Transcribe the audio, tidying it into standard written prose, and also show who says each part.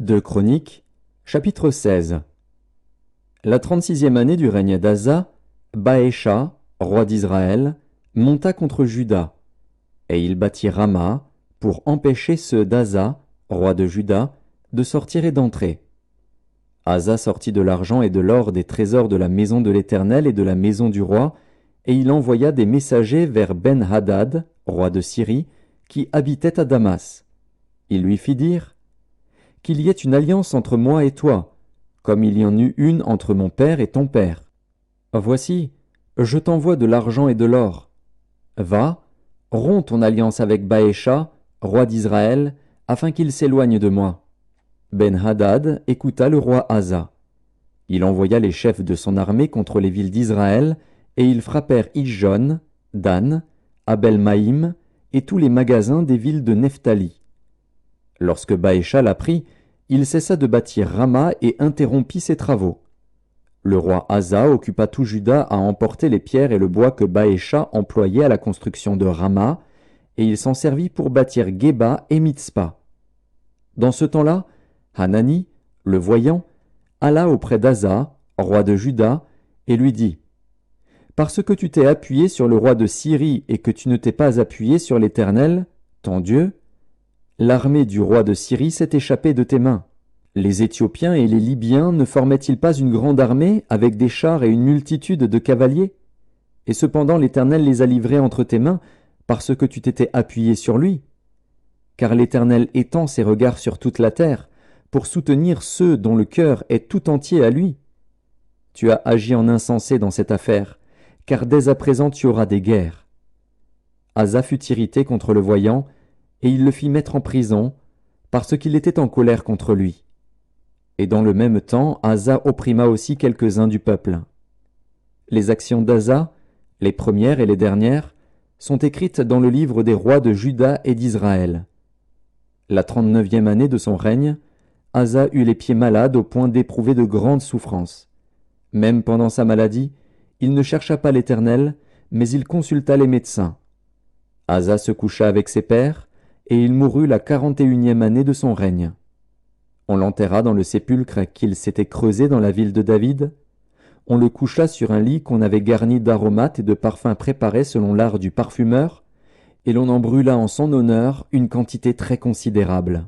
Speaker 1: Deux Chroniques, chapitre 16. La 36e année du règne d'Asa, Baécha, roi d'Israël, monta contre Juda, et il bâtit Rama pour empêcher ceux d'Asa, roi de Juda, de sortir et d'entrer. Asa sortit de l'argent et de l'or des trésors de la maison de l'Éternel et de la maison du roi, et il envoya des messagers vers Ben-Hadad, roi de Syrie, qui habitait à Damas. Il lui fit dire « Qu'il y ait une alliance entre moi et toi, comme il y en eut une entre mon père et ton père. Voici, je t'envoie de l'argent et de l'or. Va, romps ton alliance avec Baécha, roi d'Israël, afin qu'il s'éloigne de moi. » Ben-Hadad écouta le roi Asa. Il envoya les chefs de son armée contre les villes d'Israël, et ils frappèrent Ijon, Dan, Abel-Maïm, et tous les magasins des villes de Nephtali. Lorsque Baécha l'apprit, il cessa de bâtir Rama et interrompit ses travaux. Le roi Asa occupa tout Juda à emporter les pierres et le bois que Baécha employait à la construction de Rama, et il s'en servit pour bâtir Géba et Mitzpa. Dans ce temps-là, Hanani, le voyant, alla auprès d'Asa, roi de Juda, et lui dit « Parce que tu t'es appuyé sur le roi de Syrie et que tu ne t'es pas appuyé sur l'Éternel, ton Dieu, l'armée du roi de Syrie s'est échappée de tes mains. Les Éthiopiens et les Libyens ne formaient-ils pas une grande armée avec des chars et une multitude de cavaliers? Et cependant l'Éternel les a livrés entre tes mains parce que tu t'étais appuyé sur lui. Car l'Éternel étend ses regards sur toute la terre pour soutenir ceux dont le cœur est tout entier à lui. Tu as agi en insensé dans cette affaire, car dès à présent tu auras des guerres. » Asa fut irrité contre le voyant, et il le fit mettre en prison, parce qu'il était en colère contre lui. Et dans le même temps, Asa opprima aussi quelques-uns du peuple. Les actions d'Asa, les premières et les dernières, sont écrites dans le livre des rois de Juda et d'Israël. La 39e année de son règne, Asa eut les pieds malades au point d'éprouver de grandes souffrances. Même pendant sa maladie, il ne chercha pas l'Éternel, mais il consulta les médecins. Asa se coucha avec ses pères, et il mourut la 41e année de son règne. On l'enterra dans le sépulcre qu'il s'était creusé dans la ville de David. On le coucha sur un lit qu'on avait garni d'aromates et de parfums préparés selon l'art du parfumeur, et l'on en brûla en son honneur une quantité très considérable.